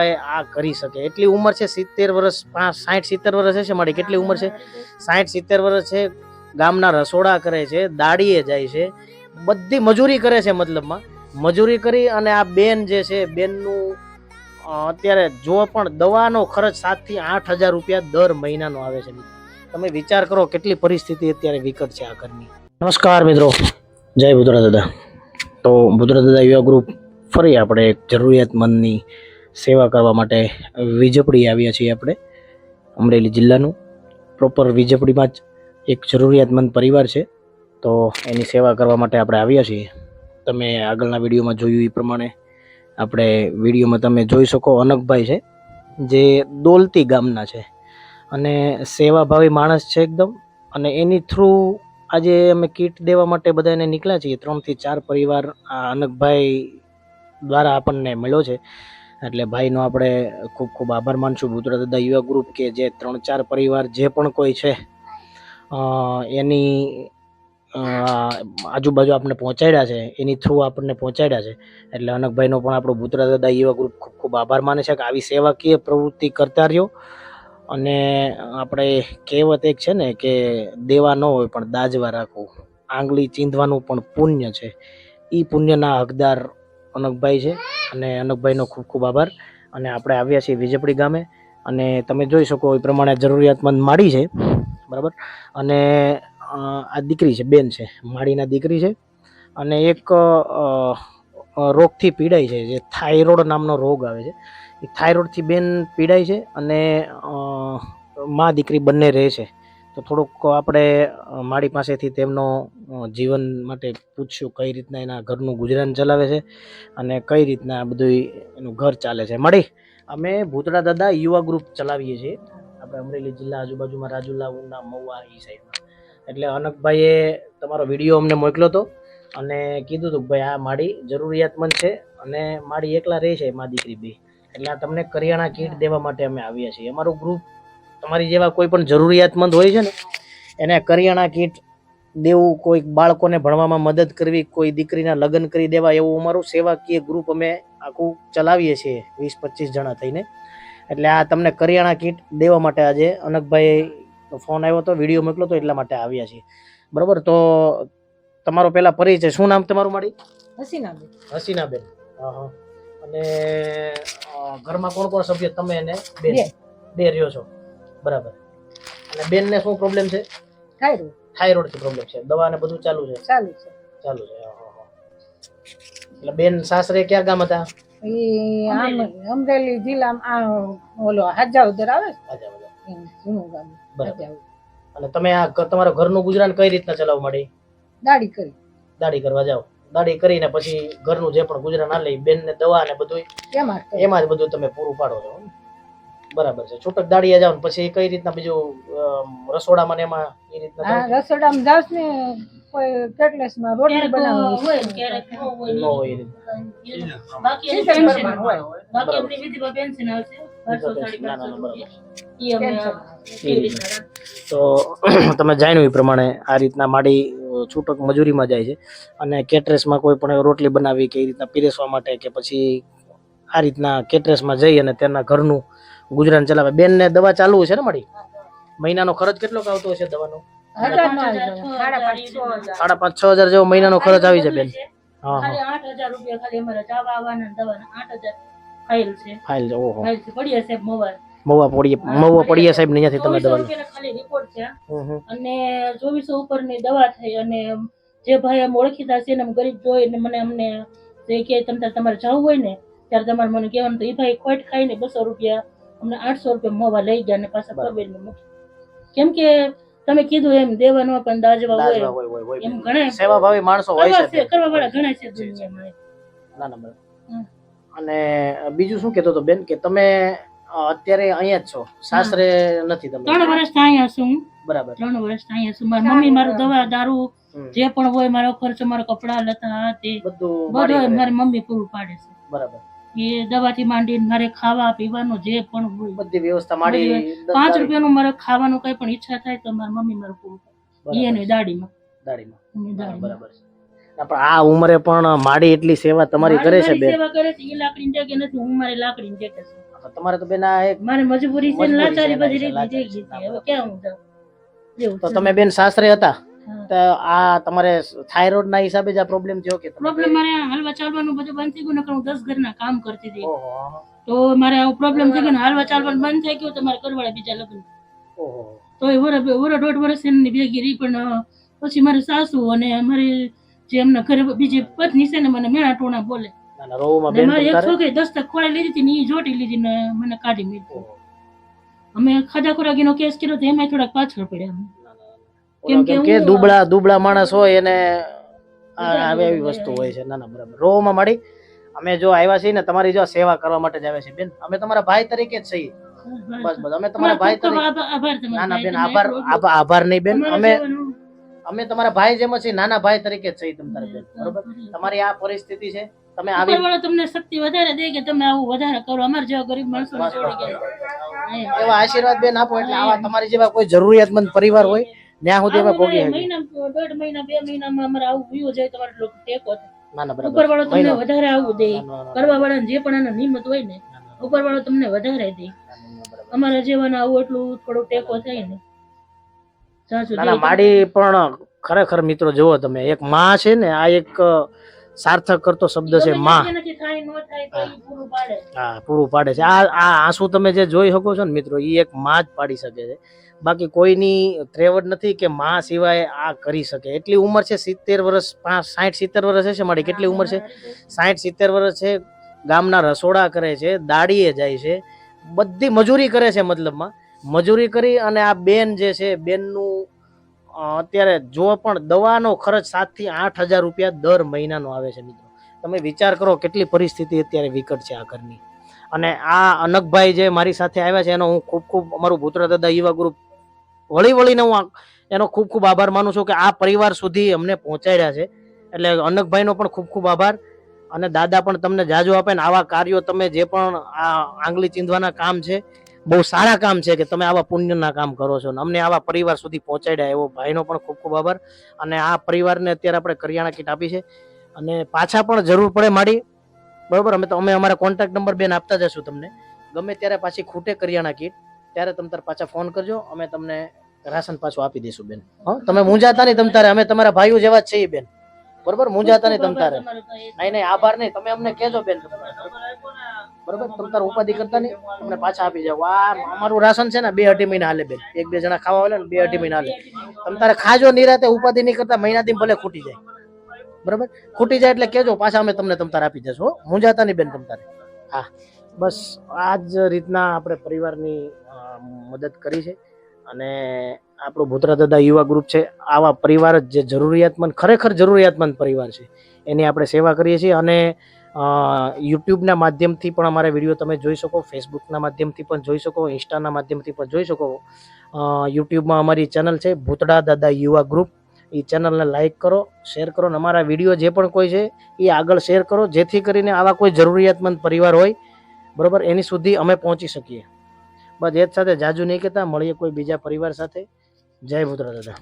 આ કરી શકે એટલી ઉંમર છે 70 વર્ષ 60-70 વર્ષ હશે મારી કેટલી ઉંમર છે 60-70 વર્ષ છે ગામના રસોડા કરે છે દાડીએ જાય છે બધી મજૂરી કરે છે મતલબમાં મજૂરી કરી અને આ બેન જે છે બેનનું અત્યારે જો પણ દવાનો ખર્ચ 7 થી 8 હજાર રૂપિયા દર મહિનાનો આવે છે તમે વિચાર કરો કેટલી પરિસ્થિતિ અત્યારે વિકટ છે આ ઘરની નમસ્કાર મિત્રો જય ભૂતરા દાદા તો ભૂતરા દાદા યુવા ગ્રુપ ફરી આપણે એક જરૂરિયાતમંદની સેવા કરવા માટે વીજપડી આવ્યા છીએ આપણે અમરેલી જિલ્લાનું પ્રોપર વીજપડીમાં જ એક જરૂરિયાતમંદ પરિવાર છે તો એની સેવા કરવા માટે આપણે આવ્યા છીએ તમે આગળના વિડીયોમાં જોયું એ પ્રમાણે આપણે વિડીયોમાં તમે જોઈ શકો અનકભાઈ છે જે દોલતી ગામના છે અને સેવાભાવી માણસ છે એકદમ અને એની થ્રુ આજે અમે કીટ દેવા માટે બધાને નીકળ્યા છીએ 3 થી 4 પરિવાર આ અનકભાઈ દ્વારા આપણને મળ્યો છે એટલે ભાઈનો આપણે ખૂબ ખૂબ આભાર માનશું ભૂતરા દાદા યુવા ગ્રુપ કે જે 3-4 પરિવાર જે પણ કોઈ છે એની આજુબાજુ આપણે પહોંચાડ્યા છે એની થ્રુ આપણને પહોંચાડ્યા છે એટલે અનકભાઈનો પણ આપણો ભૂતરા દાદા યુવા ગ્રુપ ખૂબ ખૂબ આભાર માને છે કે આવી સેવાકીય પ્રવૃત્તિ કરતા રહ્યો અને આપણે કહેવત એક છે ને કે દેવા ન હોય પણ દાજવા રાખવું આંગળી ચીંધવાનું પણ પુણ્ય છે એ પુણ્યના હકદાર અનકભાઈ છે અને અનકભાઈનો ખૂબ ખૂબ આભાર અને આપણે આવ્યા છીએ વીજપડી ગામે અને તમે જોઈ શકો એ પ્રમાણે જરૂરિયાતમંદ માડી છે બરાબર અને આ દીકરી છે બેન છે માડીના દીકરી છે અને એક રોગથી પીડાય છે જે થાઇરોઇડ નામનો રોગ આવે છે એ થાઇરોઇડથી બેન પીડાય છે અને મા દીકરી બંને રહે છે તો થોડુંક આપણે માડી પાસેથી તેમનો જીવન માટે પૂછ્યું કઈ રીતના એના ઘરનું ગુજરાન ચલાવે છે અને કઈ રીતના બધું એનું ઘર ચાલે છે મળી અમે ભૂતરા દાદા યુવા ગ્રુપ ચલાવીએ છીએ આપણે અમરેલી જિલ્લા આજુબાજુમાં રાજુલા ઉના મહુવા એ સાઈડમાં એટલે અનકભાઈએ તમારો વિડીયો અમને મોકલ્યો હતો અને કીધું હતું કે ભાઈ આ માડી જરૂરિયાતમંદ છે અને માડી એકલા રહે છે મા દીકરી બે એટલે આ તમને કરિયાણા કીટ દેવા માટે અમે આવ્યા છીએ અમારું ગ્રુપ તમારી જેવા કોઈ પણ જરૂરિયાતમંદ હોય છે ને એને કરિયાણા કીટ દેવું કોઈ બાળકોને ભણવામાં મદદ કરવી કોઈ દીકરીના લગ્ન કરી દેવા એવું અમારું સેવાકીય ગ્રુપ અમે આખું ચલાવીએ છીએ 20-25 જણા થઈને એટલે આ તમને કરિયાણા કીટ દેવા માટે આજે અનકભાઈ ફોન આવ્યો હતો વિડીયો મોકલ્યો હતો એટલા માટે આવ્યા છીએ બરોબર તો તમારો પહેલા પરિચય શું નામ તમારું માડી હસીનાબેન હા અને ઘરમાં કોણ કોણ સભ્ય તમે અને બેન બે રહ્યો છો બરાબર અને બેન ને શું પ્રોબ્લેમ છે થાઇરોઇડ થી પ્રોબ્લેમ છે દવા ને બધું ચાલુ છે એટલે બેન સાસરે ક્યાં ગામ હતા અમરેલી જિલ્લામાં ઓલો હાજાઉદર આવે અને તમે આ તમારા ઘરનું ગુજરાન કઈ રીતના ચલાવવા માંડી દાડી કરવા જાવ દાડી કરીને પછી ઘરનું જે પણ ગુજરાન હાલે બેન ને દવા ને બધું એમાં જ બધું તમે પૂરું પાડો છો બરાબર છે છૂટક દાડીએ જાવ ને પછી કઈ રીતના બીજું રસોડામાં ને એમાં એ રીતના રસોડામાં જાવ ને કોઈ કેટલેસમાં રોટલી બનાવવી હોય ક્યારેક ન હોય બાકી આપણી વિધિમાં પેન્શન આવશે 1200-1250 તો તમે જાણ્યું એ પ્રમાણે આ રીતના માડી છૂટક મજૂરીમાં જાય છે અને કેટરેસમાં કોઈ પણ રોટલી બનાવી કે એ રીતના પીરસવા માટે કે પછી આ રીતના કેટરેસમાં જઈ અને તેના ઘરનું ગુજરાન ચલાવે બેન ને દવા ચાલુ છે ને માડી મહિનાનો ખર્ચ કેટલો આવતો હશે દવાનો 5,500-6,000 જેવો મહિનાનો ખર્ચ આવી જાય બેન હા ખાલી 8,000 રૂપિયા ખાલી અમારા જવા આવવાના દવાના 8,000 ફાઇલ છે ઓહો પડીએ સાહેબ મહુવા પડીએ સાહેબ ને અહીંયાથી તમે દવા ખાલી રિપોર્ટ છે અને 2400 ઉપરની દવા થઈ અને જે ભાઈ આમ ઓળખીતા છે ને ગરીબ જોઈ ને મને અમને જે કે તમારે જવું હોય ને ત્યારે તમારે મને કહેવાનું તો એ ભાઈ ખોટ ખાઈને 200 રૂપિયા અમને 800 રૂપિયા મોવા લઈ ગયા અને પાછા પરવેલને મૂકી કેમ કે તમે કીધું એમ દેવાનો પણ દાજવા હોય એમ ઘણા સેવાભાવી માણસો હોય છે કરવા વાળા ઘણા છે દુનિયામાં ના અને બીજું શું કહેતો હતો બેન કે તમે અત્યારે અહીંયા જ છો સાસરે નથી તમે 3 વર્ષથી અહીંયા છું બરાબર 3 વર્ષથી અહીંયા છું મારી મમ્મી મારું દવા દારૂ જે પણ હોય મારો ખર્ચો મારો કપડા લતા તે બધું મારી મમ્મી પૂરું પાડે છે બરાબર એ દવાથી માંડીને મારે ખાવા પીવાનું જે પણ હોય બધી વ્યવસ્થા માંડી 5 રૂપિયાનું મારે ખાવાનું કઈ પણ ઈચ્છા થાય તો મારી મમ્મી મારું પૂરું પાડે એની દાડીમાં બરાબર પણ આ ઉંમરે પણ માડી એટલી સેવા તમારી કરે છે મારી બેન. સેવા કરે છે એ લાકડી ટેકે નથી, હું મારી લાકડી ટેકે છું. તમારે તો બેન આ એક મારે મજબૂરી છે ને મજબૂરી લાચારી છે, બધી લાચારી રીતની થઈ ગઈ છે. હવે ક્યાં હું જાઉં? એવું તો છે. તમે બેન સાસરે હતા હા. તો આ તમારે થાઇરોઇડ ના હિસાબે જ આ પ્રોબ્લેમ થયો કે પ્રોબ્લેમ મારે હાલવા ચાલવાનું બધું બંધ થઈ ગયું, નકર હું 10 ઘરના કામ કરતી હતી. ઓહો તો મારે આવો પ્રોબ્લેમ થઈ ગયો ને હાલવા ચાલવાનું બંધ થઈ ગયું, તો મારે કરવાળા બીજા લગ્ન. ઓહો તો એ વરસ દોઢ વર્ષ એમની ભેગી રહી, પણ પછી મારી સાસુ અને મારી જે એમના ઘરે બીજી પત્ની છે ને મને મેણા ટોણા બોલે. ના ના રોવામાં ને બેન મારી એક તમારે છોકરી દસ્તક ખોળાઈ લીધી હતી ને ઈ જોટી લીધી ને મને કાઢી મૂકી. અમે ખાધા ખોરાકીનો કેસ કર્યો તો એમાંય થોડાક પાછળ પડ્યા અમે. કેમ કેમ કે કે દુબળા દુબળા માણસ હોય એને આવી એવી વસ્તુ હોય છે. ના ના બરાબર. રોવામાં માડી અમે જો આવ્યા છીએ ને તમારી જો સેવા કરવા માટે જ આવ્યા છીએ બેન. અમે તમારા ભાઈ તરીકે જ છીએ. બસ બસ અમે તમારા ભાઈ તરીકે. આભાર તમારો. ના ના બેન આભાર આભાર નહીં બેન. અમે તમારા ભાઈ જેમ જ છીએ, નાના ભાઈ તરીકે જ છીએ તમારા બેન. બરોબર. તમારી આ પરિસ્થિતિ છે, તમે આવી ઉપરવાળો તમને શક્તિ વધારે દે કે તમે આવું વધારે કરો. અમાર જેવા ગરીબ માણસો છોડી ગયા એવા આશીર્વાદ બેન આપો એટલે આવા તમારી જેવા કોઈ જરૂરિયાતમંદ પરિવાર હોય ત્યાં સુધી અમે પોગી શકીએ. મહિના 1.5 મહિના 2 મહિનામાં અમારે આવું વયું જાય તમારે લોકો ટેકો થાય. ના ના બરાબર. ઉપરવાળો તમને વધારે આવું દે. ના, ના, ના. કરવા વાળાને જે પણ એનો નિયમત હોય ને ઉપરવાળો તમને વધારે દે. અમારા જેવાના આવું એટલું થોડું ટેકો થાય ને. ના ના માડી પણ ખરેખર મિત્રો જુઓ તમે, એક માં છે ને, આ એક સાર્થક કરતો શબ્દ છે માં. હા પૂરું પાડે છે. આ આંસુ તમે જે જોઈ શકો છો ને મિત્રો, એ એક માં જ પાડી શકે છે. બાકી કોઈની ત્રેવડ નથી કે માં સિવાય આ કરી શકે. એટલી ઉંમર છે 70 વર્ષ 60-70 વર્ષ હશે મારી. કેટલી ઉંમર છે? 60-70 વર્ષ છે. ગામના રસોડા કરે છે, દાડીએ જાય છે, બધી મજૂરી કરે છે. મતલબમાં મજૂરી કરી અને આ બેન જે છે, બેનનું અત્યારે જો પણ દવાનો ખર્ચ 7 થી 8 હજાર રૂપિયા દર મહિનાનો આવે છે મિત્રો. તમે વિચાર કરો કેટલી પરિસ્થિતિ અત્યારે વિકટ છે આ ઘરની. અને આ અનકભાઈ જે મારી સાથે આવ્યા છે એનો હું ખૂબ ખૂબ અમારું ભૂતરા દાદા યુવા ગ્રુપ વળીને હું એનો ખૂબ ખૂબ આભાર માનું છું કે આ પરિવાર સુધી અમને પહોંચાડ્યા છે. એટલે અનકભાઈનો પણ ખૂબ ખૂબ આભાર. અને દાદા પણ તમને જાજો આપે ને આવા કાર્યો તમે જે પણ આ આંગળી ચીંધવાના કામ છે, બહુ સારા કામ છે કે તમે આવા પુણ્યના કામ કરો છો ને અમને આવા પરિવાર સુધી પહોંચાડ્યા. એવો ભાઈનો પણ ખૂબ ખૂબ આભાર. અને આ પરિવારને અત્યારે આપણે કરિયાણા કીટ આપી છે અને પાછા પણ જરૂર પડે માડી, બરોબર. અમે અમારા કોન્ટેક્ટ નંબર બેન આપતા જશું તમને. ગમે ત્યારે પાછી ખૂટે કરિયાણા કીટ ત્યારે તમે તાર પાછા ફોન કરજો, અમે તમને રાશન પાછું આપી દઈશું બેન. હા તમે મૂંઝાતા નહીં તમ તારે, અમે તમારા ભાઈઓ જેવા જ છીએ બેન, બરોબર. મૂંઝાતા નહીં તમ તારે. નહીં આભાર નહીં, તમે અમને કહેજો બેન, બરોબર. તમ તાર ઉપાધિ કરતા નહીં, તમને પાછા આપી જાવ. આ અમારું રાશન છે ને 2-2.5 મહિના હાલે બેન. 1-2 જણા ખાવા વાળા ને 2-2.5 મહિના હાલે. તમ તારે ખાજો નિરાતે, ઉપાધિ નહીં કરતા. મહિના દી ભલે ખૂટી જાય, બરોબર. ખૂટી જાય એટલે કેજો, પાછા અમે તમને તમ તારે આપી જશો. મૂંઝાતા નહીં બેન તમ તારે. હા બસ આ જ રીતના આપણે પરિવારની મદદ કરી છે. અને આપણું ભૂતરા દાદા યુવા ગ્રુપ છે, આવા પરિવાર જે જરૂરિયાતમંદ, ખરેખર જરૂરિયાતમંદ પરિવાર છે, એની આપણે સેવા કરીએ છીએ. અને યુટ્યુબના માધ્યમથી પણ અમારા વિડીયો તમે જોઈ શકો, ફેસબુકના માધ્યમથી પણ જોઈ શકો, ઇન્સ્ટાના માધ્યમથી પણ જોઈ શકો. યુટ્યુબમાં અમારી ચેનલ છે ભૂતડા દાદા યુવા ગ્રુપ. એ ચેનલને લાઈક કરો, શેર કરો અને અમારા વિડીયો જે પણ કોઈ છે એ આગળ શેર કરો, જેથી કરીને આવા કોઈ જરૂરિયાતમંદ પરિવાર હોય, બરોબર, એની સુધી અમે પહોંચી શકીએ. બસ એ જ સાથે જાજુ નહીં કહેતા, મળીએ કોઈ બીજા પરિવાર સાથે. જય ભૂતરા દાદા.